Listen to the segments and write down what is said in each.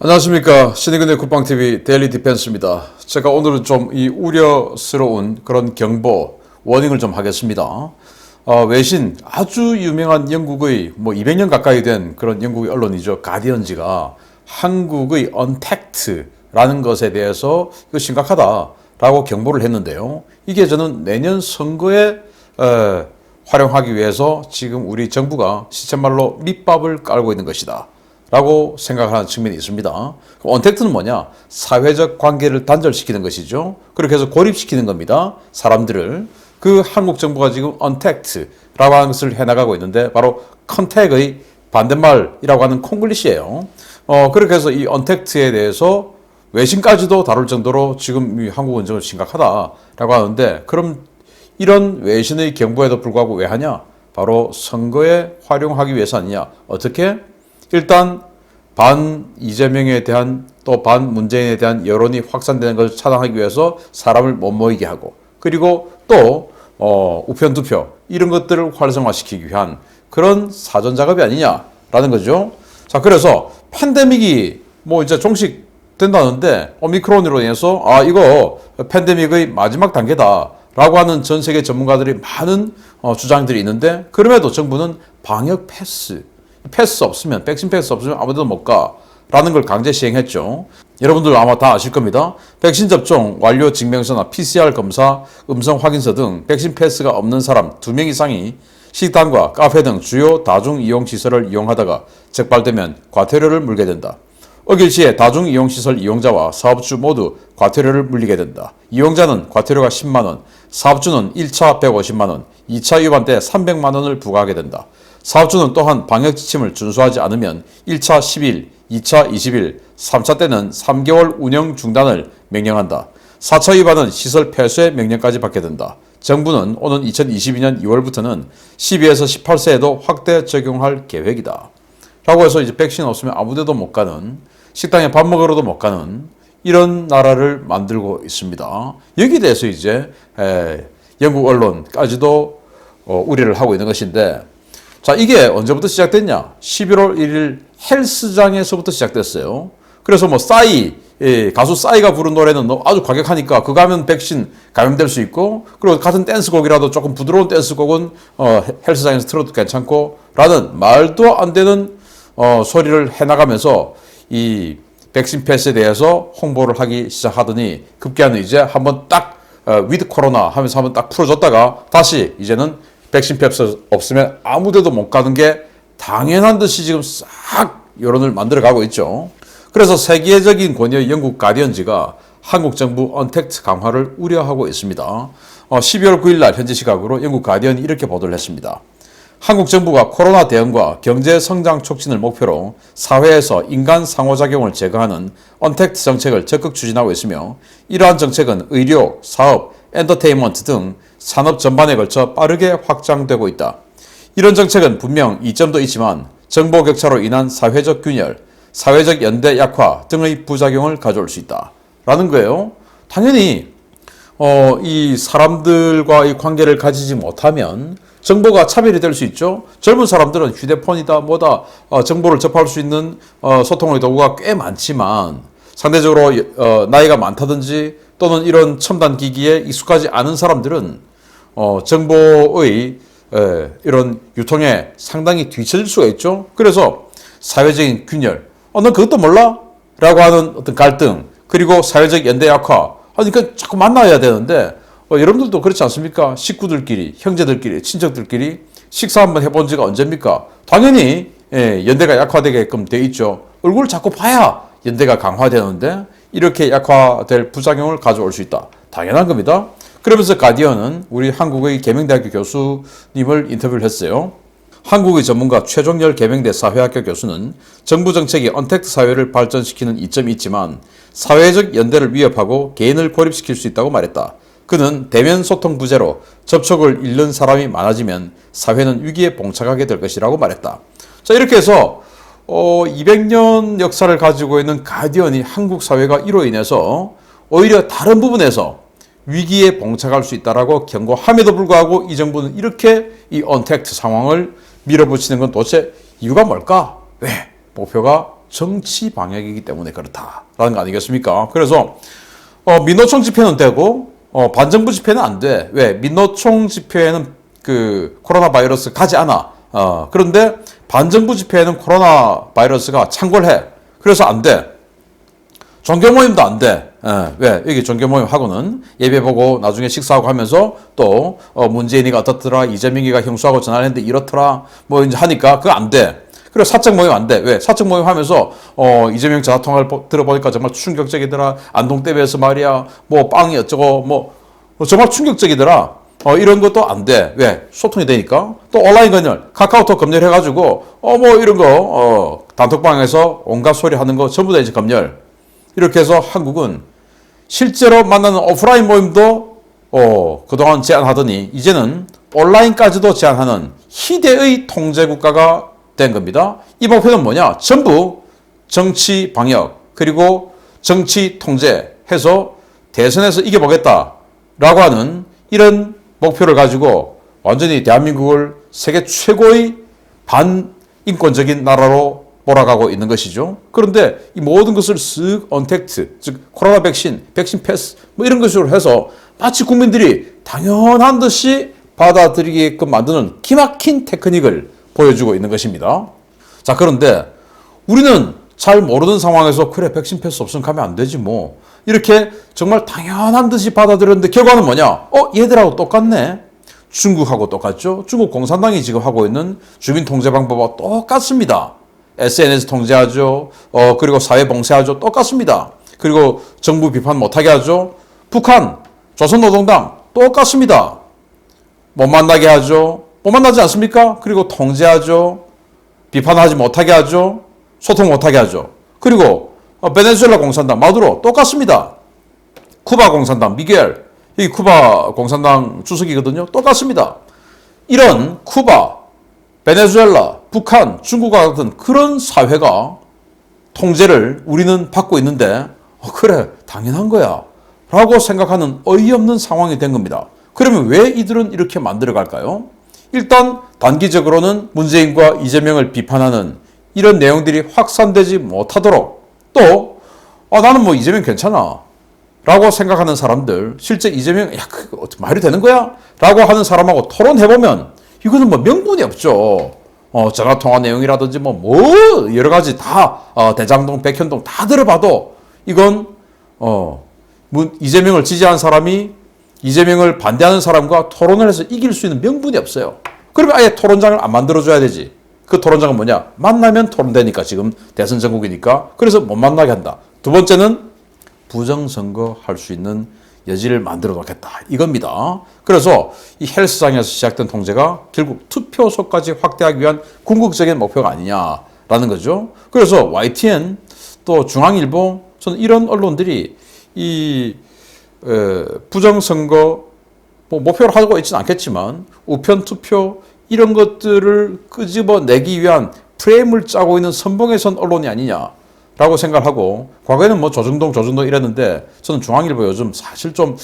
안녕하십니까. 신의근의 국방TV 데일리 디펜스입니다. 제가 오늘은 좀 이 우려스러운 그런 경보, 워닝을 좀 하겠습니다. 외신, 아주 유명한 영국의 200년 가까이 된 그런 영국의 언론이죠. 가디언지가 한국의 언택트라는 것에 대해서 이거 심각하다라고 경보를 했는데요. 이게 저는 내년 선거에 활용하기 위해서 지금 우리 정부가 시쳇말로 밑밥을 깔고 있는 것이다 라고 생각하는 측면이 있습니다. 언택트는 뭐냐? 사회적 관계를 단절시키는 것이죠. 그렇게 해서 고립시키는 겁니다. 사람들을. 그 한국 정부가 지금 언택트라고 하는 것을 해나가고 있는데 바로 컨택의 반대말이라고 하는 콩글리시예요. 그렇게 해서 이 언택트에 대해서 외신까지도 다룰 정도로 지금 이 한국 원정은 심각하다라고 하는데, 그럼 이런 외신의 경보에도 불구하고 왜 하냐? 바로 선거에 활용하기 위해서 아니냐? 어떻게? 일단 반 이재명에 대한 또 반 문재인에 대한 여론이 확산되는 것을 차단하기 위해서 사람을 못 모이게 하고, 그리고 또 우편 투표 이런 것들을 활성화시키기 위한 그런 사전 작업이 아니냐라는 거죠. 자, 그래서 팬데믹이 이제 종식된다는데 오미크론으로 인해서 이거 팬데믹의 마지막 단계다라고 하는 전 세계 전문가들이 많은 주장들이 있는데, 그럼에도 정부는 방역 패스 없으면, 백신 패스 없으면 아무데도 못 가라는 걸 강제 시행했죠. 여러분들 아마 다 아실 겁니다. 백신 접종 완료 증명서나 PCR 검사, 음성 확인서 등 백신 패스가 없는 사람 2명 이상이 식당과 카페 등 주요 다중이용시설을 이용하다가 적발되면 과태료를 물게 된다. 어길 시에 다중이용시설 이용자와 사업주 모두 과태료를 물리게 된다. 이용자는 과태료가 10만 원, 사업주는 1차 150만 원, 2차 위반 때 300만 원을 부과하게 된다. 사업주는 또한 방역 지침을 준수하지 않으면 1차 10일, 2차 20일, 3차 때는 3개월 운영 중단을 명령한다. 4차 위반은 시설 폐쇄 명령까지 받게 된다. 정부는 오는 2022년 2월부터는 12에서 18세에도 확대 적용할 계획이다. 라고 해서 이제 백신 없으면 아무데도 못 가는, 식당에 밥 먹으러도 못 가는 이런 나라를 만들고 있습니다. 여기에 대해서 이제 영국 언론까지도 우려를 하고 있는 것인데, 자, 이게 언제부터 시작됐냐? 11월 1일 헬스장에서부터 시작됐어요. 그래서 가수 싸이가 부른 노래는 아주 과격하니까 그거 하면 백신 감염될 수 있고, 그리고 같은 댄스곡이라도 조금 부드러운 댄스곡은 헬스장에서 틀어도 괜찮고 라는 말도 안 되는 소리를 해나가면서 이 백신 패스에 대해서 홍보를 하기 시작하더니 급기야는 이제 한번 딱 위드 코로나 하면서 한번 딱 풀어줬다가 다시 이제는 백신 패스 없으면 아무데도 못 가는 게 당연한 듯이 지금 싹 여론을 만들어가고 있죠. 그래서 세계적인 권위의 영국 가디언지가 한국 정부 언택트 강화를 우려하고 있습니다. 12월 9일 날 현지 시각으로 영국 가디언이 이렇게 보도를 했습니다. 한국 정부가 코로나 대응과 경제 성장 촉진을 목표로 사회에서 인간 상호작용을 제거하는 언택트 정책을 적극 추진하고 있으며, 이러한 정책은 의료, 사업, 엔터테인먼트 등 산업 전반에 걸쳐 빠르게 확장되고 있다. 이런 정책은 분명 이점도 있지만 정보 격차로 인한 사회적 균열, 사회적 연대 약화 등의 부작용을 가져올 수 있다. 라는 거예요. 당연히 이 사람들과의 관계를 가지지 못하면 정보가 차별이 될 수 있죠. 젊은 사람들은 휴대폰이다 정보를 접할 수 있는 소통의 도구가 꽤 많지만, 상대적으로 나이가 많다든지 또는 이런 첨단 기기에 익숙하지 않은 사람들은 정보의 이런 유통에 상당히 뒤처질 수가 있죠. 그래서 사회적인 균열, 넌 그것도 몰라? 라고 하는 어떤 갈등, 그리고 사회적 연대 약화, 그러니까 자꾸 만나야 되는데 여러분들도 그렇지 않습니까? 식구들끼리, 형제들끼리, 친척들끼리 식사 한번 해본 지가 언제입니까? 당연히 연대가 약화되게끔 돼 있죠. 얼굴을 자꾸 봐야 연대가 강화되는데 이렇게 약화될 부작용을 가져올 수 있다. 당연한 겁니다. 그러면서 가디언은 우리 한국의 계명대학교 교수님을 인터뷰를 했어요. 한국의 전문가 최종열 계명대 사회학교 교수는 정부 정책이 언택트 사회를 발전시키는 이점이 있지만 사회적 연대를 위협하고 개인을 고립시킬 수 있다고 말했다. 그는 대면 소통 부재로 접촉을 잃는 사람이 많아지면 사회는 위기에 봉착하게 될 것이라고 말했다. 자, 이렇게 해서 200년 역사를 가지고 있는 가디언이 한국 사회가 이로 인해서 오히려 다른 부분에서 위기에 봉착할 수 있다라고 경고함에도 불구하고 이 정부는 이렇게 이 언택트 상황을 밀어붙이는 건 도대체 이유가 뭘까? 왜? 목표가 정치 방역이기 때문에 그렇다라는 거 아니겠습니까? 그래서 민노총 집회는 되고 반정부 집회는 안 돼. 왜? 민노총 집회에는 그 코로나 바이러스 가지 않아. 그런데 반정부 집회에는 코로나 바이러스가 창궐해. 그래서 안 돼. 종교 모임도 안 돼. 왜? 여기 종교 모임 하고는 예배 보고 나중에 식사하고 하면서 또 문재인이가 어떻더라, 이재명이가 형수하고 전화를 했는데 이렇더라, 뭐 이제 하니까 그거 안 돼. 그리고 사적 모임 안 돼. 왜? 사적 모임 하면서 이재명 전화 통화를 들어보니까 정말 충격적이더라. 안동대회에서 말이야, 뭐 빵이 어쩌고, 뭐 정말 충격적이더라. 이런 것도 안 돼. 왜? 소통이 되니까. 또 온라인 검열, 카카오톡 검열해가지고 뭐 이런 거 단톡방에서 온갖 소리 하는 거 전부 다 이제 검열. 이렇게 해서 한국은 실제로 만나는 오프라인 모임도 그동안 제한하더니 이제는 온라인까지도 제한하는 희대의 통제 국가가 된 겁니다. 이 목표는 뭐냐? 전부 정치 방역 그리고 정치 통제해서 대선에서 이겨보겠다라고 하는 이런 목표를 가지고 완전히 대한민국을 세계 최고의 반인권적인 나라로 몰아가고 있는 것이죠. 그런데 이 모든 것을 쓱 언택트, 즉 코로나 백신, 백신 패스 뭐 이런 것으로 해서 마치 국민들이 당연한 듯이 받아들이게끔 만드는 기막힌 테크닉을 보여주고 있는 것입니다. 자, 그런데 우리는 잘 모르는 상황에서 그래 백신 패스 없으면 가면 안 되지 뭐 이렇게 정말 당연한 듯이 받아들였는데 결과는 뭐냐? 얘들하고 똑같네. 중국하고 똑같죠. 중국 공산당이 지금 하고 있는 주민 통제 방법과 똑같습니다. SNS 통제하죠. 그리고 사회 봉쇄하죠. 똑같습니다. 그리고 정부 비판 못하게 하죠. 북한, 조선노동당 똑같습니다. 못 만나게 하죠. 못 만나지 않습니까? 그리고 통제하죠. 비판하지 못하게 하죠. 소통 못하게 하죠. 그리고 베네수엘라 공산당 마두로 똑같습니다. 쿠바 공산당 미겔, 이 쿠바 공산당 주석이거든요. 똑같습니다. 이런 쿠바, 베네수엘라, 북한, 중국과 같은 그런 사회가 통제를 우리는 받고 있는데 그래 당연한 거야 라고 생각하는 어이없는 상황이 된 겁니다. 그러면 왜 이들은 이렇게 만들어갈까요? 일단 단기적으로는 문재인과 이재명을 비판하는 이런 내용들이 확산되지 못하도록 또 나는 뭐 이재명 괜찮아 라고 생각하는 사람들 실제 이재명 야 그거 어떻게 말이 되는 거야? 라고 하는 사람하고 토론해보면 이거는 뭐 명분이 없죠. 전화통화 내용이라든지 뭐 여러 가지 다 대장동, 백현동 다 들어봐도 이건 이재명을 지지한 사람이 이재명을 반대하는 사람과 토론을 해서 이길 수 있는 명분이 없어요. 그러면 아예 토론장을 안 만들어줘야 되지. 그 토론장은 뭐냐? 만나면 토론되니까 지금 대선 전국이니까 그래서 못 만나게 한다. 두 번째는 부정선거 할 수 있는 여지를 만들어 놓겠다. 이겁니다. 그래서 이 헬스장에서 시작된 통제가 결국 투표소까지 확대하기 위한 궁극적인 목표가 아니냐라는 거죠. 그래서 YTN 또 중앙일보 저는 이런 언론들이 이 부정선거 뭐 목표로 하고 있지는 않겠지만 우편 투표 이런 것들을 끄집어내기 위한 프레임을 짜고 있는 선봉에 선 언론이 아니냐라고 생각을 하고 과거에는 뭐 조중동 이랬는데 저는 중앙일보 요즘 사실 좀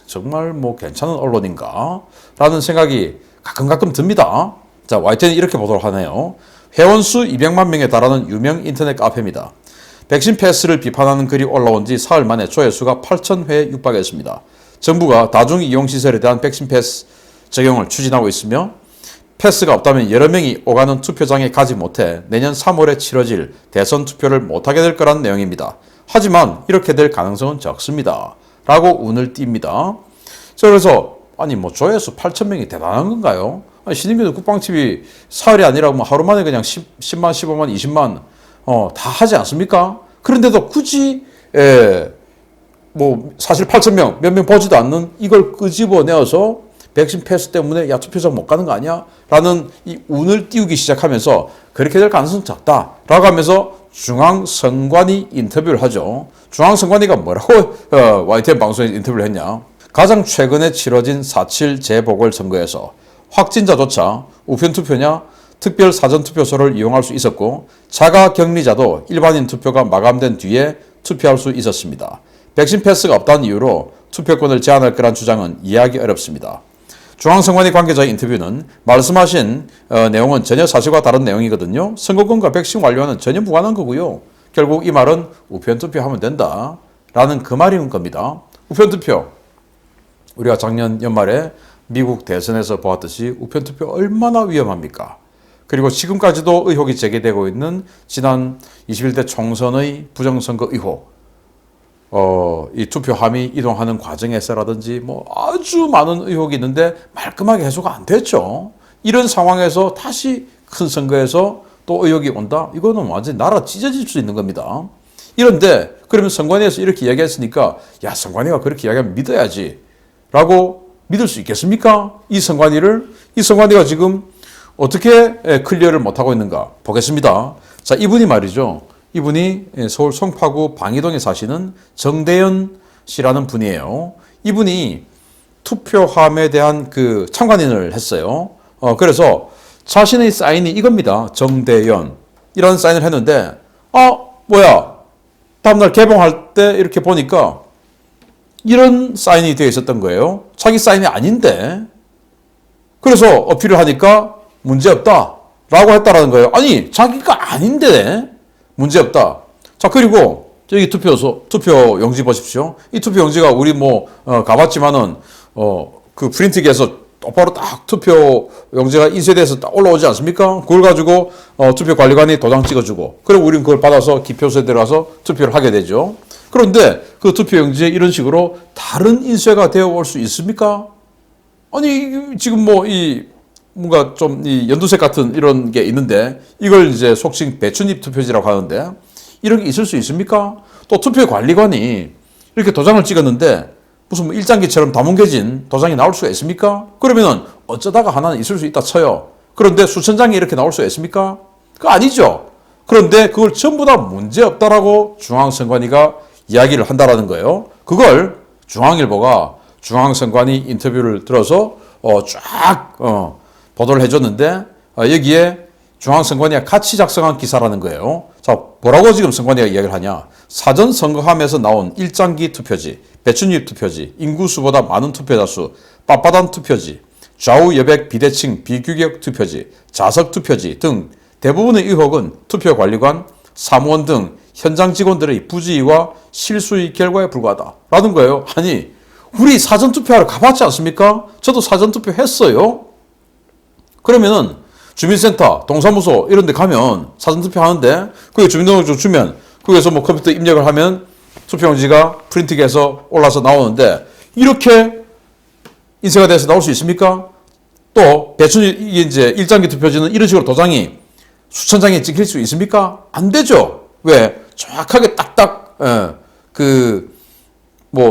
정말 뭐 괜찮은 언론인가 라는 생각이 가끔 듭니다. 자, YTN이 이렇게 보도록 하네요. 회원수 200만 명에 달하는 유명 인터넷 카페입니다. 백신 패스를 비판하는 글이 올라온 지 사흘 만에 조회수가 8,000회에 육박했습니다. 정부가 다중이용시설에 대한 백신 패스 적용을 추진하고 있으며 패스가 없다면 여러 명이 오가는 투표장에 가지 못해 내년 3월에 치러질 대선 투표를 못하게 될 거라는 내용입니다. 하지만 이렇게 될 가능성은 적습니다. 라고 운을 띄웁니다. 그래서 아니 뭐 조회수 8,000명이 대단한 건가요? 신임규 국방TV 사흘이 아니라 뭐 하루 만에 그냥 10만, 15만, 20만 다 하지 않습니까? 그런데도 굳이 뭐 사실 8,000명 몇 명 보지도 않는 이걸 끄집어내어서 백신 패스 때문에 야 투표장 못 가는 거 아니야? 라는 이 운을 띄우기 시작하면서 그렇게 될 가능성은 적다 라고 하면서 중앙선관위 인터뷰를 하죠. 중앙선관위가 뭐라고 YTN 방송에서 인터뷰를 했냐? 가장 최근에 치러진 4.7 재보궐선거에서 확진자조차 우편투표냐 특별 사전투표소를 이용할 수 있었고 자가격리자도 일반인 투표가 마감된 뒤에 투표할 수 있었습니다. 백신 패스가 없다는 이유로 투표권을 제한할 거란 주장은 이해하기 어렵습니다. 중앙선관위 관계자의 인터뷰는 말씀하신 내용은 전혀 사실과 다른 내용이거든요. 선거권과 백신 완료와는 전혀 무관한 거고요. 결국 이 말은 우편투표하면 된다라는 그 말인 겁니다. 우편투표, 우리가 작년 연말에 미국 대선에서 보았듯이 우편투표 얼마나 위험합니까? 그리고 지금까지도 의혹이 제기되고 있는 지난 21대 총선의 부정선거 의혹, 이 투표 함이 이동하는 과정에서라든지 뭐 아주 많은 의혹이 있는데 말끔하게 해소가 안 됐죠. 이런 상황에서 다시 큰 선거에서 또 의혹이 온다? 이거는 완전히 나라 찢어질 수 있는 겁니다. 이런데 그러면 선관위에서 이렇게 이야기했으니까 야, 선관위가 그렇게 이야기하면 믿어야지 라고 믿을 수 있겠습니까? 이 선관위가 지금 어떻게 클리어를 못하고 있는가 보겠습니다. 자, 이분이 말이죠. 이분이 서울 송파구 방이동에 사시는 정대현 씨라는 분이에요. 이분이 투표함에 대한 그 참관인을 했어요. 그래서 자신의 사인이 이겁니다. 정대현. 이런 사인을 했는데, 뭐야. 다음날 개봉할 때 이렇게 보니까 이런 사인이 되어 있었던 거예요. 자기 사인이 아닌데. 그래서 어필을 하니까 문제없다. 라고 했다라는 거예요. 아니, 자기가 아닌데. 문제없다. 자, 그리고 여기 투표 용지 보십시오. 이 투표 용지가 우리 가봤지만은, 그 프린트기에서 똑바로 딱 투표 용지가 인쇄돼서 딱 올라오지 않습니까? 그걸 가지고, 투표 관리관이 도장 찍어주고, 그리고 우리는 그걸 받아서 기표소에 들어가서 투표를 하게 되죠. 그런데 그 투표 용지에 이런 식으로 다른 인쇄가 되어 올 수 있습니까? 아니, 지금 뭔가 좀 이 연두색 같은 이런 게 있는데 이걸 이제 속칭 배춧잎 투표지라고 하는데 이런 게 있을 수 있습니까? 또 투표 관리관이 이렇게 도장을 찍었는데 무슨 일장기처럼 다 뭉개진 도장이 나올 수가 있습니까? 그러면은 어쩌다가 하나는 있을 수 있다 쳐요. 그런데 수천 장이 이렇게 나올 수가 있습니까? 그거 아니죠. 그런데 그걸 전부 다 문제없다라고 중앙선관위가 이야기를 한다라는 거예요. 그걸 중앙일보가 중앙선관위 인터뷰를 들어서 보도를 해줬는데 여기에 중앙선관위가 같이 작성한 기사라는 거예요. 자, 뭐라고 지금 선관위가 이야기를 하냐. 사전선거함에서 나온 일장기 투표지, 배춧잎 투표지, 인구수보다 많은 투표자 수, 빳빳한 투표지, 좌우 여백 비대칭 비규격 투표지, 자석 투표지 등 대부분의 의혹은 투표관리관, 사무원 등 현장 직원들의 부지의와 실수의 결과에 불과하다. 라는 거예요. 아니, 우리 사전투표하러 가봤지 않습니까? 저도 사전투표 했어요. 그러면은 주민센터, 동사무소 이런 데 가면 사전투표 하는데 그게 주민등록증 주면 거기에서 컴퓨터 입력을 하면 투표용지가 프린트기에서 올라서 나오는데 이렇게 인쇄가 돼서 나올 수 있습니까? 또 이게 이제 일장기 투표지는 이런 식으로 도장이 수천 장이 찍힐 수 있습니까? 안 되죠. 왜? 정확하게 딱딱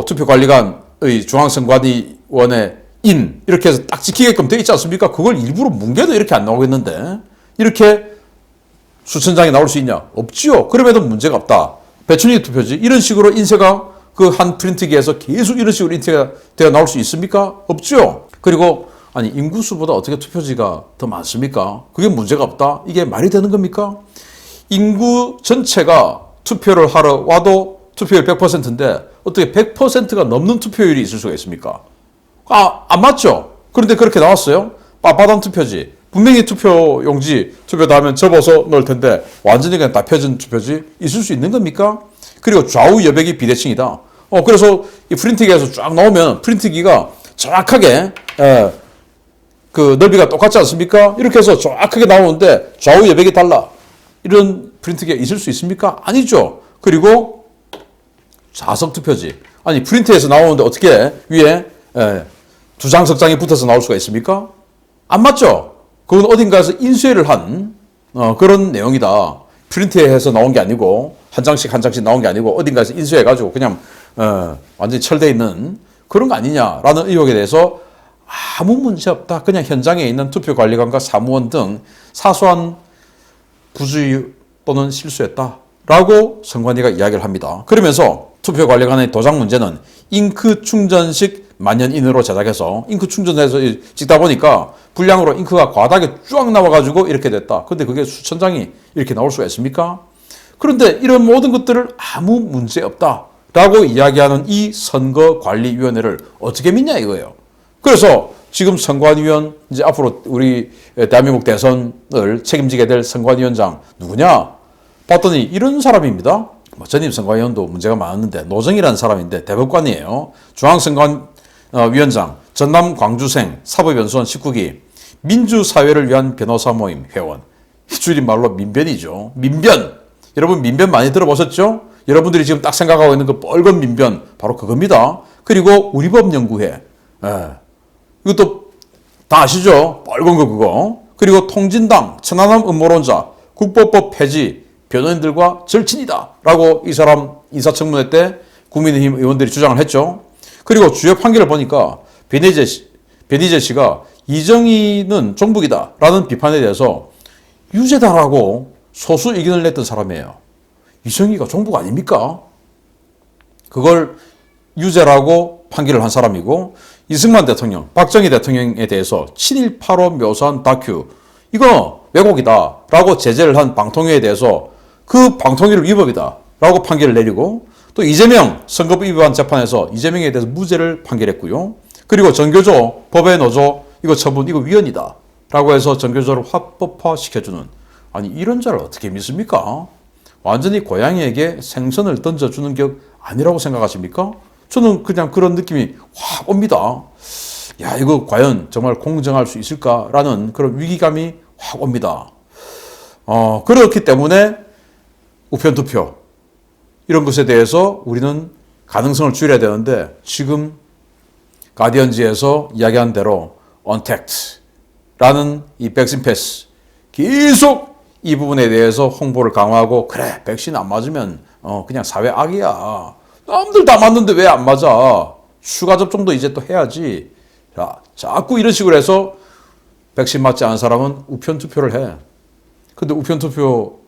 투표관리관의 중앙선관위원회 이렇게 해서 딱 지키게끔 되어 있지 않습니까? 그걸 일부러 뭉개도 이렇게 안 나오겠는데 이렇게 수천 장이 나올 수 있냐? 없지요. 그럼에도 문제가 없다. 배춧잎 투표지 이런 식으로 인쇄가 그 한 프린트기에서 계속 이런 식으로 인쇄가 되어 나올 수 있습니까? 없죠. 그리고 아니 인구수보다 어떻게 투표지가 더 많습니까? 그게 문제가 없다. 이게 말이 되는 겁니까? 인구 전체가 투표를 하러 와도 투표율 100%인데 어떻게 100%가 넘는 투표율이 있을 수가 있습니까? 안 맞죠? 그런데 그렇게 나왔어요. 빳빳한 투표지. 분명히 투표용지 투표 다 하면 접어서 넣을 텐데 완전히 그냥 다 펴진 투표지 있을 수 있는 겁니까? 그리고 좌우 여백이 비대칭이다. 그래서 이 프린트기에서 쫙 나오면 프린트기가 정확하게 그 넓이가 똑같지 않습니까? 이렇게 해서 정확하게 나오는데 좌우 여백이 달라. 이런 프린트기가 있을 수 있습니까? 아니죠. 그리고 자석 투표지. 아니 프린트에서 나오는데 어떻게 위에 두 장, 석 장이 붙어서 나올 수가 있습니까? 안 맞죠? 그건 어딘가에서 인쇄를 한 그런 내용이다. 프린트해서 나온 게 아니고 한 장씩 한 장씩 나온 게 아니고 어딘가에서 인쇄해가지고 그냥 완전히 철돼 있는 그런 거 아니냐라는 의혹에 대해서 아무 문제 없다. 그냥 현장에 있는 투표관리관과 사무원 등 사소한 부주의 또는 실수였다라고 선관위가 이야기를 합니다. 그러면서 투표관리관의 도장 문제는 잉크 충전식 만년인으로 제작해서 잉크 충전해서 찍다 보니까 불량으로 잉크가 과다하게 쫙 나와가지고 이렇게 됐다. 근데 그게 수천 장이 이렇게 나올 수가 있습니까? 그런데 이런 모든 것들을 아무 문제 없다라고 이야기하는 이 선거관리위원회를 어떻게 믿냐 이거예요. 그래서 지금 선관위원, 이제 앞으로 우리 대한민국 대선을 책임지게 될 선관위원장 누구냐? 봤더니 이런 사람입니다. 전임 선관위원도 문제가 많았는데 노정이라는 사람인데 대법관이에요. 중앙선관위원장, 전남 광주생, 사법연수원 19기, 민주사회를 위한 변호사 모임 회원. 줄임말로 민변이죠. 민변. 여러분 민변 많이 들어보셨죠? 여러분들이 지금 딱 생각하고 있는 그 빨간 민변 바로 그겁니다. 그리고 우리법연구회. 이것도 다 아시죠? 빨간 거 그거. 그리고 통진당, 천안함 음모론자, 국보법 폐지, 변호인들과 절친이다 라고 이 사람 인사청문회 때 국민의힘 의원들이 주장을 했죠. 그리고 주요 판결을 보니까 변희재 씨가 이정희는 종북이다 라는 비판에 대해서 유죄다라고 소수 의견을 냈던 사람이에요. 이정희가 종북 아닙니까? 그걸 유죄라고 판결을 한 사람이고, 이승만 대통령, 박정희 대통령에 대해서 7.18로 묘사한 다큐 이거 왜곡이다 라고 제재를 한 방통위에 대해서 그 방통위를 위법이다 라고 판결을 내리고, 또 이재명 선거법 위반 재판에서 이재명에 대해서 무죄를 판결했고요. 그리고 전교조, 법외 노조 이거 처분 이거 위헌이다 라고 해서 전교조를 합법화 시켜주는, 아니 이런 자를 어떻게 믿습니까? 완전히 고양이에게 생선을 던져주는 격 아니라고 생각하십니까? 저는 그냥 그런 느낌이 확 옵니다. 야, 이거 과연 정말 공정할 수 있을까라는 그런 위기감이 확 옵니다. 그렇기 때문에 우편투표 이런 것에 대해서 우리는 가능성을 줄여야 되는데, 지금 가디언지에서 이야기한 대로 언택트라는 이 백신 패스 계속 이 부분에 대해서 홍보를 강화하고, 그래 백신 안 맞으면 그냥 사회 악이야. 남들 다 맞는데 왜 안 맞아? 추가 접종도 이제 또 해야지. 자, 자꾸 이런 식으로 해서 백신 맞지 않은 사람은 우편투표를 해. 근데 우편투표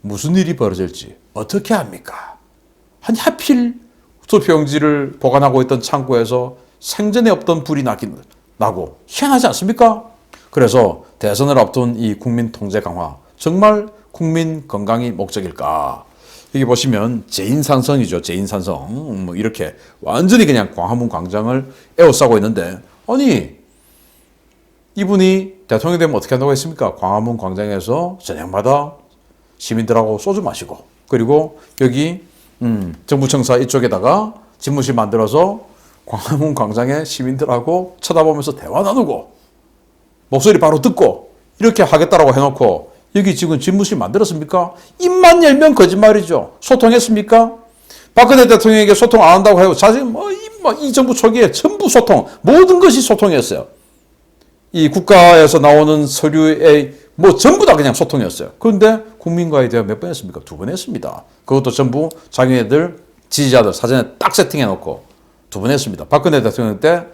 무슨 일이 벌어질지 어떻게 합니까? 아니 하필 투표용지를 보관하고 있던 창고에서 생전에 없던 불이 나고 희한하지 않습니까? 그래서 대선을 앞둔 이 국민 통제 강화, 정말 국민 건강이 목적일까? 여기 보시면 제인산성이죠. 제인산성. 뭐 이렇게 완전히 그냥 광화문 광장을 에워싸고 있는데, 아니 이분이 대통령이 되면 어떻게 한다고 했습니까? 광화문 광장에서 저녁마다 시민들하고 소주 마시고, 그리고 여기 정부청사 이쪽에다가 집무실 만들어서 광화문 광장에 시민들하고 쳐다보면서 대화 나누고 목소리 바로 듣고 이렇게 하겠다라고 해놓고, 여기 지금 집무실 만들었습니까? 입만 열면 거짓말이죠. 소통했습니까? 박근혜 대통령에게 소통 안 한다고 해요. 자신 이 정부 초기에 전부 소통, 모든 것이 소통이었어요. 이 국가에서 나오는 서류에 전부 다 그냥 소통이었어요. 그런데 국민과의 대화 몇 번 했습니까? 2번 했습니다. 그것도 전부 자기네들 지지자들 사전에 딱 세팅해놓고 2번 했습니다. 박근혜 대통령 때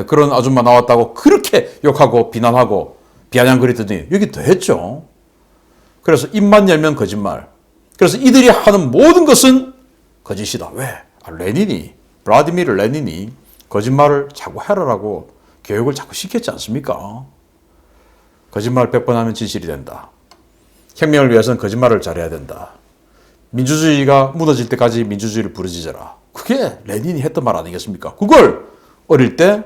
그런 아줌마 나왔다고 그렇게 욕하고 비난하고 비아냥거리더니 여기 더 했죠. 그래서 입만 열면 거짓말. 그래서 이들이 하는 모든 것은 거짓이다. 왜? 블라디미르 레닌이 거짓말을 자꾸 해라라고 교육을 자꾸 시켰지 않습니까? 거짓말 100번 하면 진실이 된다. 혁명을 위해서는 거짓말을 잘해야 된다. 민주주의가 무너질 때까지 민주주의를 부르짖어라. 그게 레닌이 했던 말 아니겠습니까? 그걸 어릴 때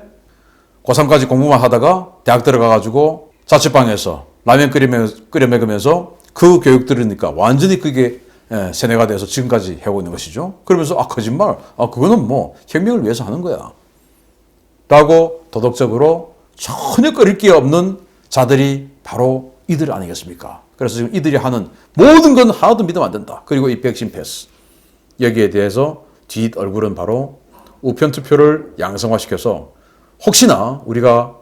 고3까지 공부만 하다가 대학 들어가가지고 자취방에서 라면 끓여 먹으면서 그 교육 들으니까 완전히 그게 세뇌가 돼서 지금까지 해오고 있는 것이죠. 그러면서 거짓말, 그거는 뭐 혁명을 위해서 하는 거야 라고 도덕적으로 전혀 꺼릴 게 없는 자들이 바로 이들 아니겠습니까? 그래서 지금 이들이 하는 모든 건 하나도 믿으면 안 된다. 그리고 이 백신 패스, 여기에 대해서 뒷 얼굴은 바로 우편투표를 양성화시켜서 혹시나 우리가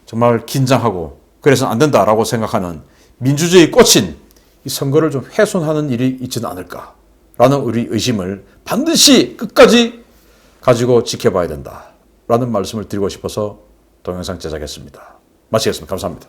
정말 긴장하고 그래서는 안 된다라고 생각하는 민주주의 꽂힌 이 선거를 좀 훼손하는 일이 있지는 않을까라는 우리 의심을 반드시 끝까지 가지고 지켜봐야 된다라는 말씀을 드리고 싶어서 동영상 제작했습니다. 마치겠습니다. 감사합니다.